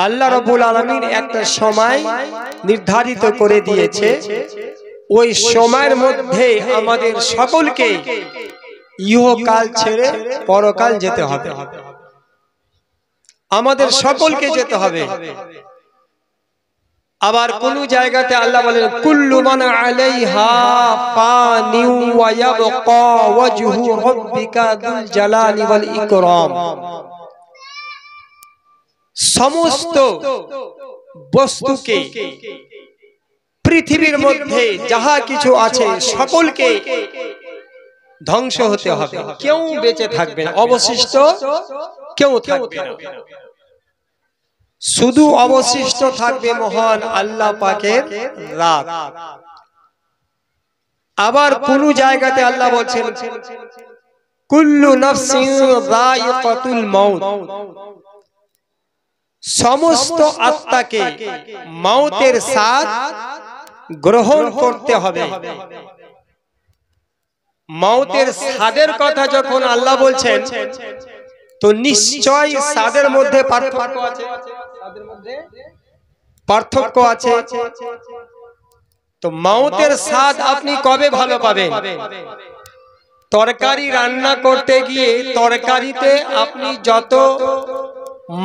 আল্লাহ রাব্বুল আলামিন একটা সময় নির্ধারিত করে দিয়েছে, ওই সময়ের মধ্যে আমাদের সকলকে ইহকাল ছেড়ে পরকাল যেতে হবে। আমাদের সকলকে যেতে হবে। আবার কোন জায়গাতে আল্লাহ বলেন, কুল্লু মান আলাইহা ফানিউ ওয়া ইয়াবকা ওয়াজহু রাব্বিকা যুল জালালি ওয়াল ইকরাম। সমস্ত বস্তুকে, পৃথিবীর মধ্যে যাহা কিছু আছে সকলকে ধ্বংস হতে হবে, কেউ বেঁচে থাকবে না, অবশিষ্ট কেউ থাকবে না। শুধু অবশিষ্ট থাকবে মহান আল্লাহ পাকের রাত। আবার কোন জায়গাতে আল্লাহ বলছেন, কুল্লু নাফসিন যায়িকাতুল মাউত। সমস্ত আত্মাকে মওতের স্বাদ গ্রহণ করতে হবে। মওতের স্বাদের কথা যখন আল্লাহ বলছেন, তো নিশ্চয় স্বাদের মধ্যে পার্থক্য আছে। পার্থক্য আছে। তো মওতের স্বাদ আপনি কবে ভালো পাবেন? তরকারি রান্না করতে গিয়ে তরকারিতে আপনি যত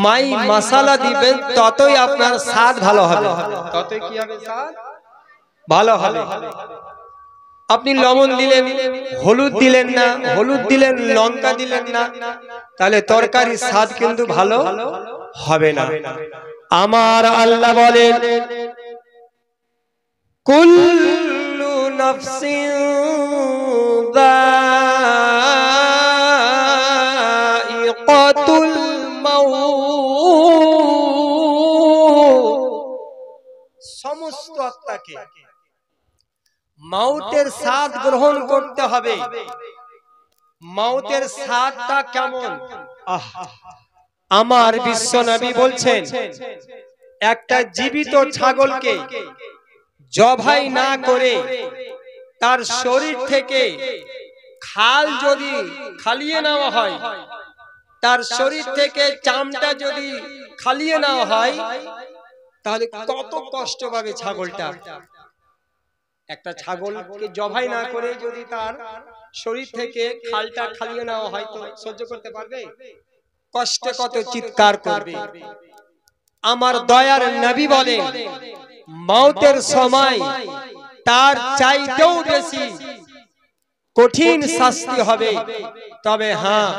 মাই মশলা দিবেন ততই আপনার স্বাদ ভালো হবে। ততই কি হবে? স্বাদ ভালো হবে। আপনি লবণ দিলেন, হলুদ দিলেন না, হলুদ দিলেন, লঙ্কা দিলেন না, তাহলে তরকারির স্বাদ কিন্তু ভালো হবে না। আমার আল্লাহ বলেন, কুল্লু নাফসিন যায়িকাতুল মাউত। সমস্ত আত্মাকে মওতের স্বাদ গ্রহণ করতে হবে। মওতের স্বাদটা কেমন? আমার বিশ্ব নবী বলছেন, একটা জীবিত ছাগলকে জবাই না করে তার শরীর থেকে খাল যদি খালিয়ে নেওয়া হয়, তার শরীর থেকে চামড়া যদি খালিয়ে নেওয়া হয়, তাহলে কত কষ্ট পাবে ছাগলটা। একটা ছাগলকে জবাই না করে যদি তার শরীর থেকে খালটা খালিয়ে নেওয়া হয়, তো সহ্য করতে পারবে? কষ্টে কত চিৎকার করবে। আমার দয়ার নবী বলেন, মওতের সময় তার চাইতেও বেশি কঠিন শাস্তি হবে। তবে হ্যাঁ,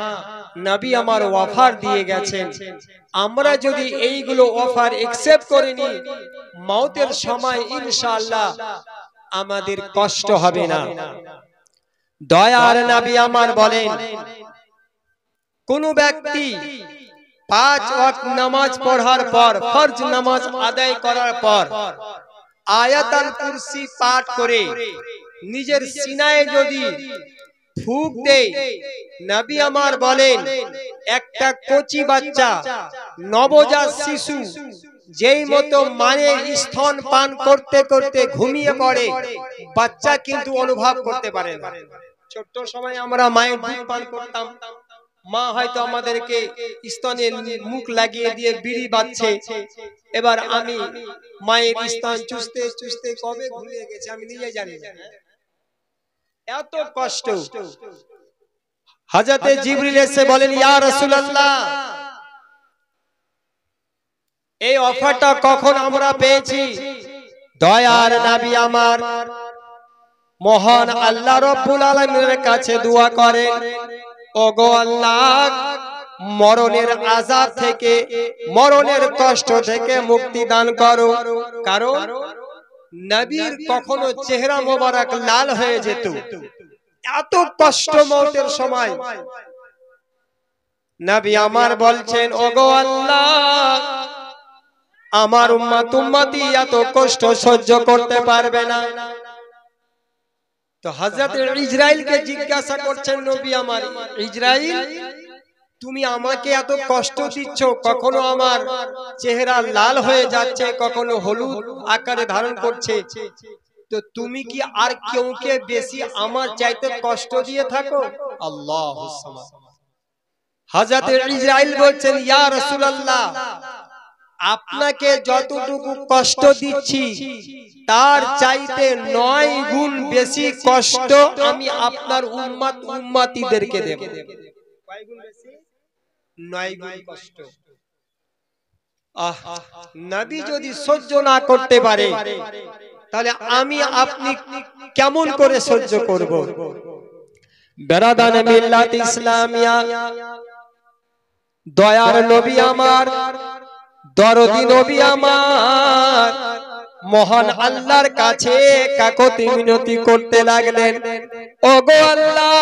নবী আমার অফার দিয়ে গেছেন, আমরা যদি এইগুলো অফার একসেপ্ট করে নিই, মওতের সময় ইনশাআল্লাহ আমাদের কষ্ট হবে না। দয়ার নবী আমার বলেন, কোন ব্যক্তি 5 ওয়াক্ত নামাজ পড়ার পর, ফরজ নামাজ আদায় করার পর আয়াতুল কুরসি পাঠ করে নিজের সিনায় যদি ফুঁক দেয়, নবী আমার বলেন, একটা কচি বাচ্চা, নবজাত শিশু যেই মতো মায়ের স্তন পান করতে করতে ঘুমিয়ে পড়ে, বাচ্চা কিন্তু অনুভব করতে পারে না। ছোট্ট সময় আমরা মায়ের দুধ পান করতাম, মা হয়তো আমাদেরকে স্তনে মুখ লাগিয়ে দিয়ে বিড়ি বাজছে, এবার আমি মায়ের স্তন চুষতে চুষতে কবে ঘুমিয়ে গেছি আমি নিজে জানি না। এত কষ্ট। হযরতে জিবরিল এসে বলেন, ইয়া রাসূলুল্লাহ, এই অফারটা কখন আমরা পেয়েছি? দয়ার নবী আমার মহান আল্লাহ রাব্বুল আলামিনের কাছে দোয়া করেন, ওগো আল্লাহ, মরণের আযাব থেকে, মরণের কষ্ট থেকে মুক্তি দান করো। কারণ নবীর কখনো চেহারা মোবারক লাল হয়ে যেত, এত কষ্ট মওতের সময়। নবী আমার বলছেন, ওগো আল্লাহ, আমার উম্মতি এত কষ্ট সহ্য করতে পারবে না। তো হযরত ইসরাইলকে জিজ্ঞাসা করছেন নবী আমার, ইসরাইল, তুমি আমাকে এত কষ্ট দিচ্ছ, কখনো আমার চেহারা লাল হয়ে যাচ্ছে, কখনো হলুদ আকারে ধারণ করছে, তো তুমি কি আর কেউকে বেশি আমার চাইতে কষ্ট দিয়ে থাকো? আল্লাহুস সামাদ। হযরত ইসরাইল বলছেন, ইয়া রাসূলুল্লাহ, আপনাকে যতটুকু কষ্ট দিচ্ছি তার চাইতে 9 গুণ বেশি কষ্ট আমি আপনার উম্মতিদেরকে দেব। কয় গুণ বেশি? 9 গুণ কষ্ট। নবী যদি সহ্য না করতে পারে তাহলে আমি আপনি কেমন করে সহ্য করব? বেরাদানে মিল্লাত ইসলামিয়া, দয়ার নবী আমার, দরদি নবী আমার মহান আল্লাহর কাছে কাকুতি মিনতি করতে লাগলেন, ওগো আল্লাহ,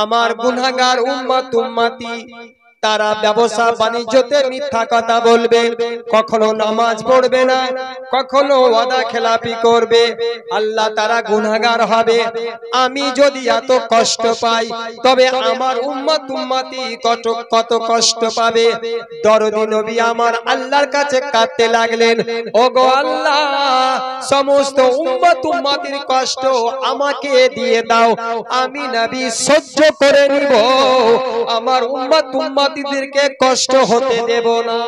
আমার গুনাহগার উম্মতি তারা ব্যবসা বাণিজ্যতে মিথ্যা কথা বলবে, কখনো নামাজ পড়বে না, কখনো ওয়াদা খেলাপি করবে, আল্লাহ তারা গুনাহগার হবে। আমি যদি এত কষ্ট পাই তবে আমার উম্মতি কত কষ্ট পাবে। দরদি নবী আমার আল্লাহর কাছে কাঁদতে লাগলেন, ওগো আল্লাহ, সমস্ত উম্মতির কষ্ট আমাকে দিয়ে দাও, আমি নবী সহ্য করে নিব, আমার উম্মতিদেরকে কষ্ট হতে দেব না।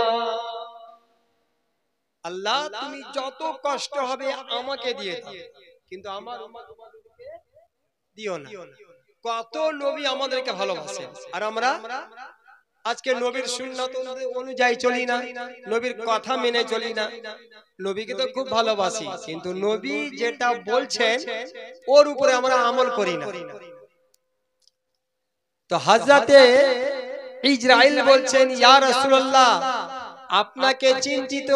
আল্লাহ তুমি যত কষ্ট হবে আমাকে দিয়ে দাও, কিন্তু আমার উম্মতিদেরকে দিও না। কত নবী আমাদেরকে ভালোবাসেন আর আমরা আজকে নবীর সুন্নাত অনুযায়ী চলি না, নবীর কথা মেনে চলি না। নবীকে তো খুব ভালোবাসি, কিন্তু নবী যেটা বলছেন ওর উপরে আমরা আমল করি না। তো হযরতে ইসরাইল বলছেন, ইয়া রাসূলুল্লাহ, আপনাকে চিন্তিত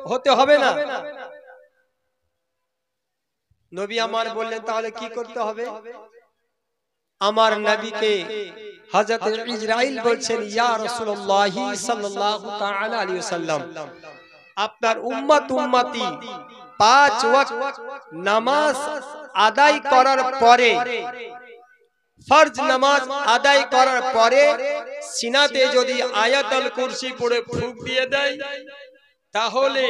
হতে হবে না। নবী আমার বললেন, তাহলে কি করতে হবে? আমার নবীকে হযরত ইসরাইল বলছেন, ইয়া রাসূলুল্লাহ সাল্লাল্লাহু তাআলা আলাইহি ওয়াসাল্লাম, আপনার উম্মতি 5 ওয়াক্ত নামাজ আদায় করার পরে, ফরজ নামাজ আদায় করার পরে সিনাতে যদি আয়াতুল কুরসি পড়ে ফুঁক দিয়ে দেয় তাহলে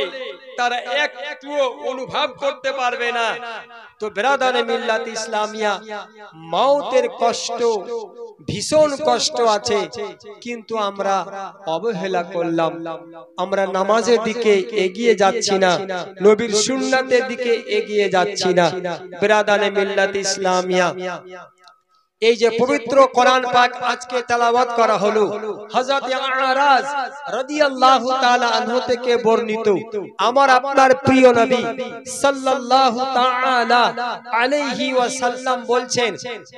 তারা একটুও অনুভব করতে পারবে না। তো বেরাদানে মিল্লাত ইসলামিয়া, মওতের কষ্ট, ভীষণ কষ্ট আছে, কিন্তু আমরা অবহেলা করলাম, আমরা নামাজের দিকে এগিয়ে যাচ্ছি না, নবীর সুন্নাতের দিকে এগিয়ে যাচ্ছি না। বেরাদানে মিল্লাত ইসলামিয়া, এই যে পবিত্র কোরআন পাক আজকে তেলাওয়াত করা হলো, হযরত আরাজ রাদিয়াল্লাহু তাআলা আনহু থেকে বর্ণিত, আমার আপনার প্রিয় নবী সাল্লাল্লাহু তাআলা আলাইহি ওয়াসাল্লাম বলছেন,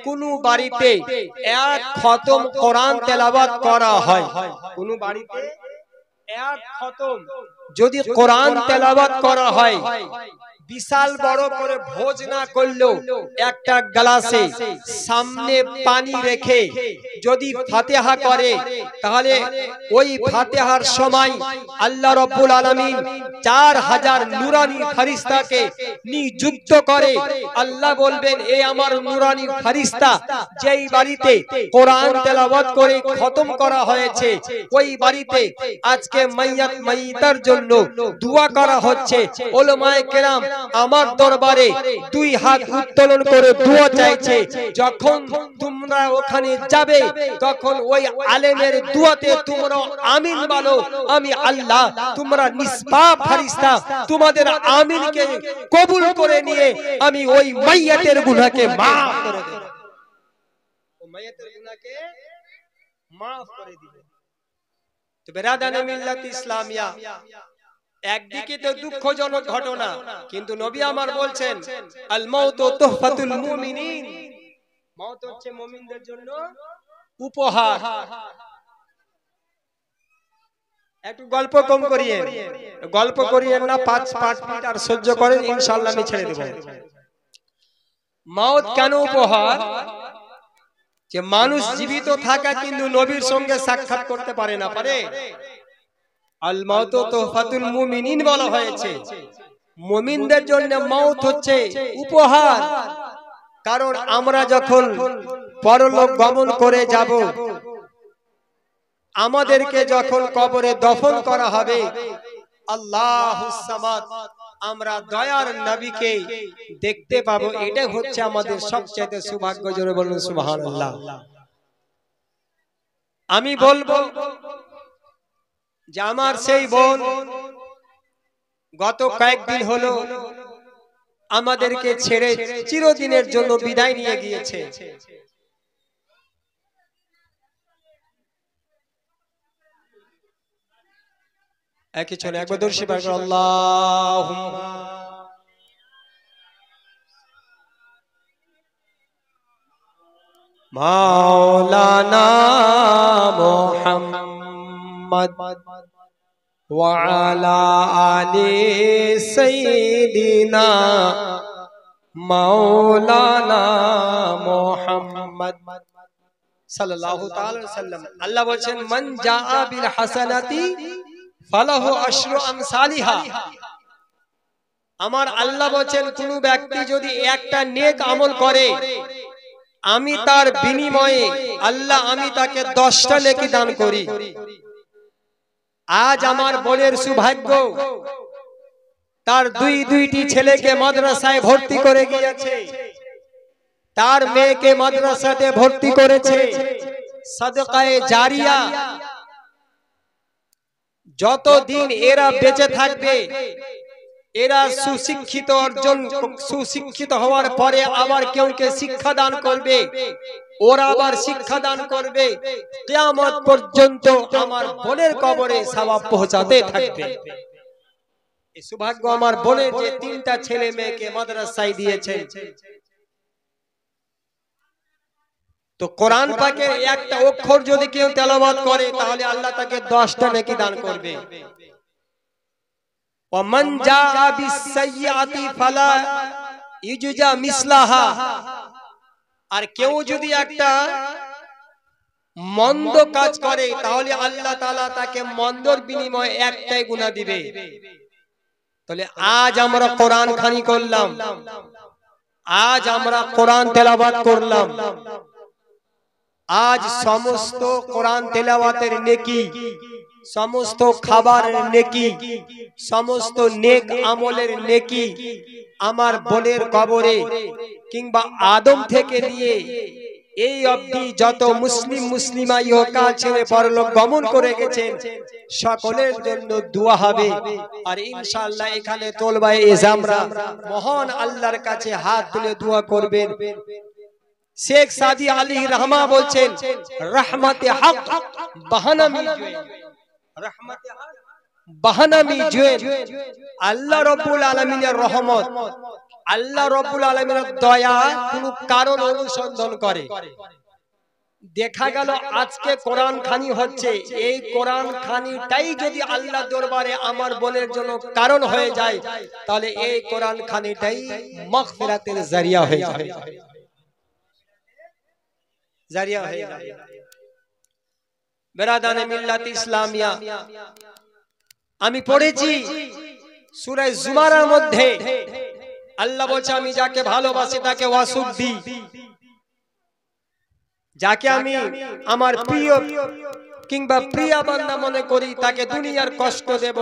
কোন বাড়িতে এক খতম কোরআন তেলাওয়াত করা হয়, কোন বাড়িতে এক খতম যদি কোরআন তেলাওয়াত করা হয়, বিশাল বড় করে ভোজ না করলেও একটা গ্লাসে সামনে পানি রেখে যদি ফাতিহা করে, তাহলে ওই ফাতিহার সময় আল্লাহ রাব্বুল আলামিন 4000 নূরানি ফেরেশতাকে নিযুক্ত করে। আল্লাহ বলবেন, এ আমার নূরানি ফেরেশতা যেই বাড়িতে কোরআন তেলাওয়াত করে খতম করা হয়েছে, ওই বাড়িতে আজকে মাইয়াতার জন্য দোয়া করা হচ্ছে। উলামায়ে কেরাম আমার দরবারে 2 হাত উত্তোলন করে দোয়া চাইছে। যখন তোমরা ওখানে যাবে তখন ওই আলেমের দোয়াতে তোমরা আমিন বলো, আমি আল্লাহ তোমরা নিষ্পাপ ফেরেশতা তোমাদের আমিনকে কবুল করে নিয়ে আমি ওই মাইয়াতের গুনাহকে maaf করে দেব, ওই মাইয়াতের গুনাহকে maaf করে দিবে। তো বেরাদানে মিল্লাত ইসলামিয়া, একদিকে তো দুঃখজনক ঘটনা, কিন্তু নবী আমার বলছেন, আল মাউতু তুহফাতুল মুমিনিন, মওত হচ্ছে মুমিনদের জন্য উপহার। একটু গল্প কম করিয়েন, গল্প করিয়েন না, 5 মিনিট আর সহ্য করেন, ইনশাআল্লাহ আমি ছেড়ে দেব। মওত কেন উপহার? যে মানুষ জীবিত থাকা কিন্তু নবীর সঙ্গে সাক্ষাৎ করতে পারে না, পারে? আল মাউতু তুহফাতুল মুমিনিন বলা হয়েছে, মুমিনদের জন্য মওত হচ্ছে উপহার। কারণ আমরা যখন পরলোক গমন করে যাব, আমাদেরকে যখন কবরে দফন করা হবে, আল্লাহুস সামাদ, আমরা দয়ার নবীকে দেখতে পাবো। এটা হচ্ছে আমাদের সবচেয়ে সৌভাগ্য। জোরে বলুন সুবহানাল্লাহ। আমি বলবো যে আমার সেই বোন গত কয়েকদিন হলো আমাদেরকে ছেড়ে চিরদিনের জন্য বিদায় নিয়ে গিয়েছে। একই চলে একবার দর্শী বার করে আল্লাহুম্মা মাওলানা মুহাম্মদ ওয়া আলা আলি সাইয়্যিদিনা মাওলানা মুহাম্মদ সাল্লাল্লাহু তাআলা আলাইহি ওয়াসাল্লাম। আল্লাহ বলেন মান জাআ বিল হাসানাতি ফালাহু আশরু আমসালিহা। আমার আল্লাহ বলেন কোন ব্যক্তি যদি একটা নেক আমল করে আমি তার বিনিময়ে আল্লাহ আমি তাকে 10টা নেকি দান করি। আজ আমার বোনের সৌভাগ্য তার দুইটি ছেলেকে মাদ্রাসায় ভর্তি করে গিয়েছে, তার মেয়েকে মাদ্রাসাতে ভর্তি করেছে। সাদকায়ে জারিয়া, যতদিন এরা বেঁচে থাকবে এরা সুশিক্ষিত হওয়ার পরে আবার কেউকে শিক্ষা দান করবে, ওরা আবার শিক্ষা দান করবে, কিয়ামত পর্যন্ত আমার বোনের কবরে সওয়াব পৌঁছাতে থাকবে। এই সৌভাগ্য আমার বোনের যে 3টা ছেলে মেয়েকে মাদ্রাসায় দিয়েছে। তো কোরআন পাকের একটা অক্ষর যদি কেউ তেলাওয়াত করে তাহলে আল্লাহ তাকে 10টা নেকি দান করবে। ওয়ামান জাআ বিস-সাইয়্যাতি ফালা ইউজা মিসলাহা। আর কেউ যদি একটা মন্দ কাজ করে তাহলে আল্লাহ তাআলা তাকে মন্দর বিনিময়ে একটাই গুনাহ দিবে। তাহলে আজ আমরা কোরআন খানি করলাম, আজ আমরা কোরআন তেলাওয়াত করলাম, আজ সমস্ত কোরআন তেলাওয়াতের নেকি, সমস্ত খাবারের নেকি, সমস্ত নেক আমলের নেকি আমার বোনের কবরে কিংবা আদম থেকে নিয়ে এই অবধি যত মুসলিম মুসলিমা ইহকাল ছেড়ে পরলোক গমন করে গেছেন সকলের জন্য দোয়া হবে। আর ইনশাআল্লাহ এখানে তোলবায়ে ইজামরা মহান আল্লাহর কাছে হাত তুলে দোয়া করবেন। শেখ সাদি আলী রহমা বলছেন রহমতে হক বাহানামি জুয়ে, রহমতে হক বাহানামি জুয়ে। আল্লাহ রাব্বুল আলামিনের রহমত, আল্লাহ রাব্বুল আলামিনের দয়া কোন কারণ অনুসন্ধান করে। দেখা গেল আজকে কোরআন খানি হচ্ছে, এই কোরআন খানিটাই যদি আল্লাহ দরবারে আমার বোনের জন্য কারণ হয়ে যায় তাহলে এই কোরআন খানিটাই মাগফিরাতের জারিয়া হয়ে যাবে, জারিয়া হয়ে যাবে। বেরাদানে মিল্লাত ইসলামিয়া আমি পড়েছি সূরা জুমারের মধ্যে আল্লাহ বলছে আমি যাকে ভালোবাসি তাকে ওয়াসুদ দিই, যাকে আমি আমার প্রিয় কিংবা প্রিয়া বান্দা মনে করি তাকে দুনিয়ার কষ্ট দেব,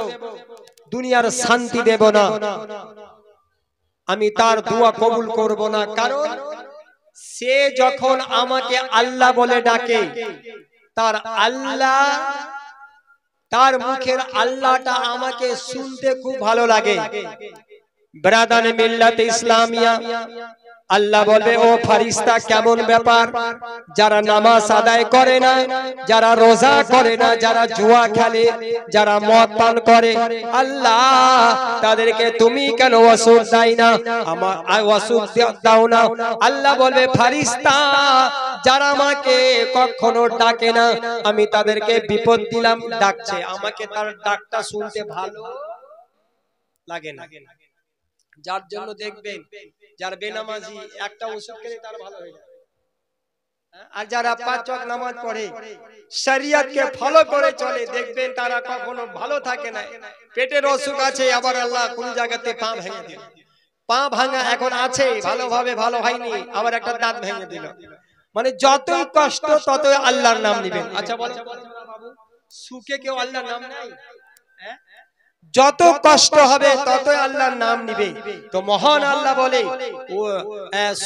দুনিয়ার শান্তি দেব না, আমি তার দোয়া কবুল করব না। কারণ সে যখন আমাকে আল্লাহ বলে ডাকে তার আল্লাহ, তার মুখের আল্লাহটা আমাকে শুনতে খুব ভালো লাগে। ব্রাদানে মিল্লাতে ইসলামিয়া আল্লাহ বলবে ও ফেরেশতা কেমন ব্যাপার, যারা নামাজ আদায় করে না, যারা রোজা করে না, যারা জুয়া খেলে, যারা মদ পান করে, আল্লাহ তাদেরকে তুমি কেন ওয়াসুদ দাও না, আমার ওয়াসুদ দাও না। আল্লাহ বলবে ফেরেশতা যারা আমাকে কখনো ডাকে না আমি তাদেরকে বিপদ দিলাম, ডাকছে আমাকে তার ডাকটা শুনতে ভালো লাগে না। যার জন্য দেখবেন যার বেনামাজি একটা ওষুধ খেলে তার ভালো হয়ে যায়, আর যারা 5 ওয়াক্ত নামাজ পড়ে শরীয়তকে ফলো করে চলে দেখবেন তারা কখনো ভালো থাকে না। পেটের অসুখ আছে আবার আল্লাহ কোন জায়গাতে পা ভেঙে দিল, পা ভাঙা এখন আছে ভালোভাবে ভালো হয়নি আবার একটা দাঁত ভেঙে দিল। মানে যতই কষ্ট ততই আল্লাহর নাম নেবেন। আচ্ছা বলেন বাবু, সুখে কেউ আল্লাহর নাম নেয়? যত কষ্ট হবে ততই আল্লাহর নাম নিবে। তো মহান আল্লাহ বলে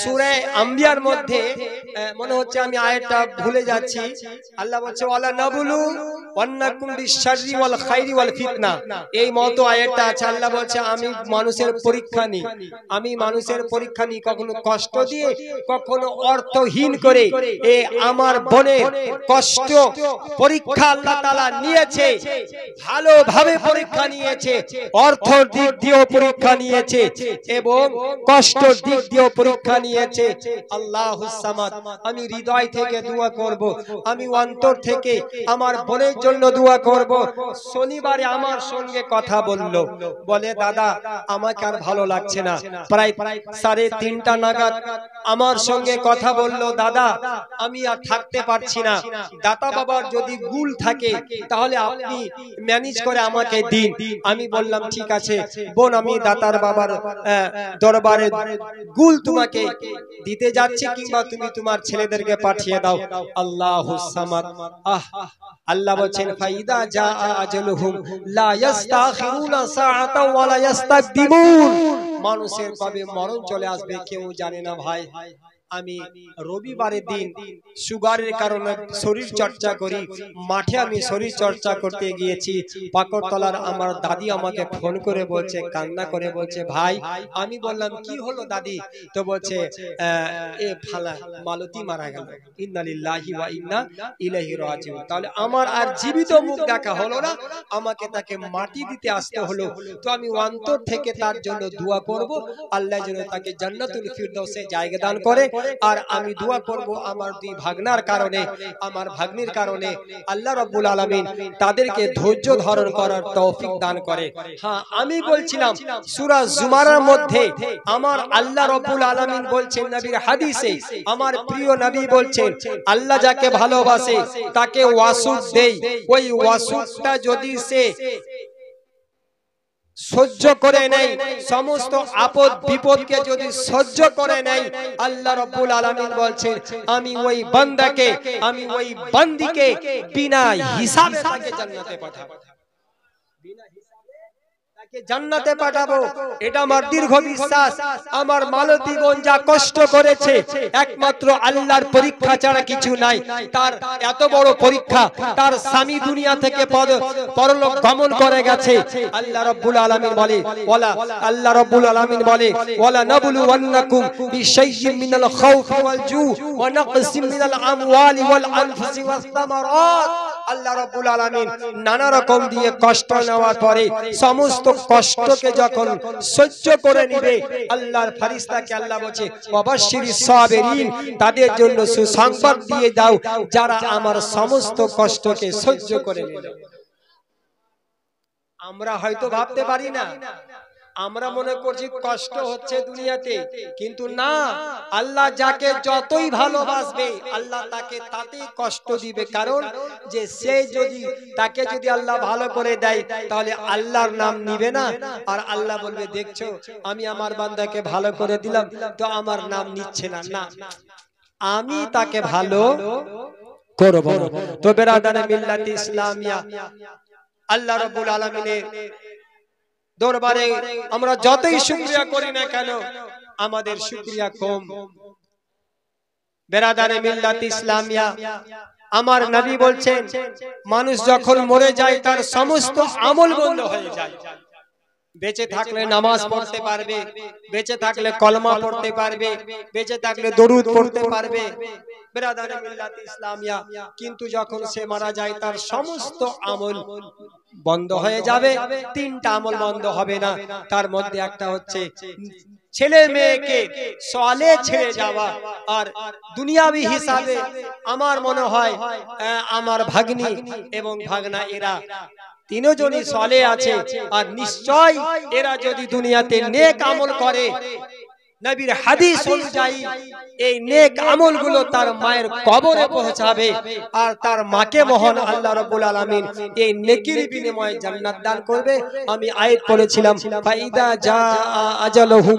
সূরা আম্বিয়ার মধ্যে মনে হচ্ছে আমি আয়াতটা ভুলে যাচ্ছি, আল্লাহ বলছে ওয়ালা নাবুলু ওয়ান্নাকুম বিশ-শাররি ওয়াল খাইরি ওয়াল ফিতনা, এই মতো আয়াতটা আছে। আল্লাহ বলছে আমি মানুষের পরীক্ষা নিই, আমি মানুষের পরীক্ষা নিই, কখনো কষ্ট দিয়ে, কখনো অর্থহীন করে। এ আমার বোনের কষ্ট পরীক্ষা আল্লাহ তাআলা নিয়েছে, ভালোভাবে পরীক্ষা নিয়েছে, অর্থ দিক দিয়েও পরীক্ষা নিয়েছে এবং কষ্ট দিক দিয়েও পরীক্ষা নিয়েছে। আল্লাহুস সামাদ, আমি হৃদয় থেকে দোয়া করব, আমি অন্তর থেকে আমার বোনের জন্য দোয়া করব। শনিবারে আমার সঙ্গে কথা বলল, বলে দাদা আমাকে আর ভালো লাগছে না, প্রায় 3:30 নাগাদ আমার সঙ্গে কথা বলল, দাদা আমি আর থাকতে পারছি না, দাতা বাবার যদি গুল থাকে তাহলে আপনি ম্যানেজ করে আমাকে দিন। আমি বললাম ঠিক আছে বোন, আমি দাতার বাবার দরবারে গুল তোমাকে দিতে যাচ্ছি, কিংবা তুমি তোমার ছেলেদেরকে পাঠিয়ে দাও। আল্লাহুস সামাদ। আল্লাহ বলেন ফাইদা জা আজলুহুম লা ইস্তাখিরুনা সাআতাও ওয়া লা ইস্তাকদিমুন, মানুষের কবে মরণ চলে আসবে কেউ জানে না ভাই। আমি রবিবারের দিন সুগারের কারণে শরীর চর্চা করি, মাঠে আমি শরীর চর্চা করতে গিয়েছি। পাকড়তলার আমার দাদি আমাকে ফোন করে বলছে, কান্না করে বলছে ভাই। আমি বললাম কি হলো দাদি? তো বলছে এ ফালা মালতী মারা গেল, ইন্না লিল্লাহি ওয়া ইন্না ইলাইহি রাজিউন। তাহলে আমার আর জীবিত মুখ দেখা হলো না, আমাকে তাকে মাটি দিতে আসতে হলো। তো আমি অন্তর থেকে তার জন্য দোয়া করব, আল্লাহ যেন তাকে জান্নাতুল ফিরদাউসে জায়গা দান করে। আর আমি দোয়া করব আমার দুই ভাগনার কারণে, আমার ভাগ্নির কারণে আল্লাহ রাব্বুল আলামিন তাদেরকে ধৈর্য ধারণ করার তৌফিক দান করে। হ্যাঁ, আমি বলছিলাম সূরা জুমারের মধ্যে আমার আল্লাহ রাব্বুল আলামিন বলছেন নবীর হাদিসে, আমার প্রিয় নবী বলছেন আল্লাহ যাকে ভালোবাসে তাকে ওয়াসুদ দেয়, ওই ওয়াসুদটা যদি সে সহ্য করে নেই, সমস্ত আপদ বিপদকে যদি সহ্য করে নেই, আল্লাহ রাব্বুল আলামিন বলছেন আমি ওই বান্দাকে, আমি ওই বান্দিকে বিনা হিসাবে তাকে জান্নাতে পাঠাবো, বিনা হিসাবে তাকে জান্নাতে পাঠাবো। এটা আমার দীর্ঘ বিশ্বাস। আমার মালতীগণ যা কষ্ট করেছে একমাত্র আল্লাহর পরীক্ষা ছাড়া কিছু নাই। তার এত বড় পরীক্ষা, তার স্বামী দুনিয়া থেকে পরলোক গমন করে গেছে। আল্লাহ রাব্বুল আলামিন বলে আল্লাহ রাব্বুল আলামিন বলে ওয়ালা নাবলুওয়ান্নাকুম বিশাইয়্যিন মিনাল খাউফি ওয়াল জু ওয়া নাকসিম মিনাল আমওয়ালি ওয়াল আনফুসি ওয়াস সামারাত। আল্লাহ রাব্বুল আলামিন নানা রকম দিয়ে কষ্ট নেওয়ার পরে সমস্ত কষ্টকে যখন সহ্য করে নিবে, আল্লাহর ফেরেশতাকে আল্লাহ বলে ওয়াবাশশিরিস সাবিরিন, তাদের জন্য সুসংবাদ দিয়ে দাও যারা আমার সমস্ত কষ্টকে সহ্য করে নিল। আমরা হয়তো ভাবতে পারি না, আমরা মনে করছি কষ্ট হচ্ছে দুনিয়াতে, কিন্তু না, আল্লাহ যাকে যতই ভালোবাসবে আল্লাহ তাকে তাতেই কষ্ট দিবে। কারণ যে সে যদি তাকে যদি আল্লাহ ভালো করে দেয় তাহলে আল্লাহর নাম নিবে না, আর আল্লাহ বলবে দেখছো আমি আমার বান্দাকে ভালো করে দিলাম তো আমার নাম নিচ্ছে না, না আমি তাকে ভালো করব। তো বেরাদারে মিল্লাত ইসলামিয়া, আল্লাহ রাব্বুল আলামিনের দরবারে আমরা যতই শুকরিয়া করি না কেন আমাদের শুকরিয়া কম। বেরাদারে মিল্লাত ইসলামিয়া, আমার নবী বলছেন মানুষ যখন মরে যায় তার সমস্ত আমল বন্ধ হয়ে যায়। বেঁচে থাকলে নামাজ পড়তে পারবে, বেঁচে থাকলে কলমা পড়তে পারবে, বেঁচে থাকলে দরুদ পড়তে পারবে, বেরাদারে মিল্লাত ইসলামিয়া, কিন্তু যখন সে মারা যায় তার সমস্ত আমল বন্ধ হয়ে যাবে। 3টা আমল বন্ধ হবে না, তার মধ্যে একটা হচ্ছে ছেলে মেয়েকে সালেহ ছেড়ে যাওয়া। আর দুনিয়াবি হিসাবে আমার মনে হয় আমার ভাগ্নি এবং ভাগনা এরা তিনজনই সালেহ আছে, আর নিশ্চয় এরা যদি দুনিয়াতে নেক আমল করে, নবীর হাদিস অনুযায়ী এই নেক আমলগুলো তার মায়ের কবরে পৌঁছাবে, আর তার মাকে মহান আল্লাহ রাব্বুল আলামিন এই নেকির বিনিময়ে জান্নাত দান করবে। আমি আয়াত পড়েছিলাম ফাইদা জা আজালুহু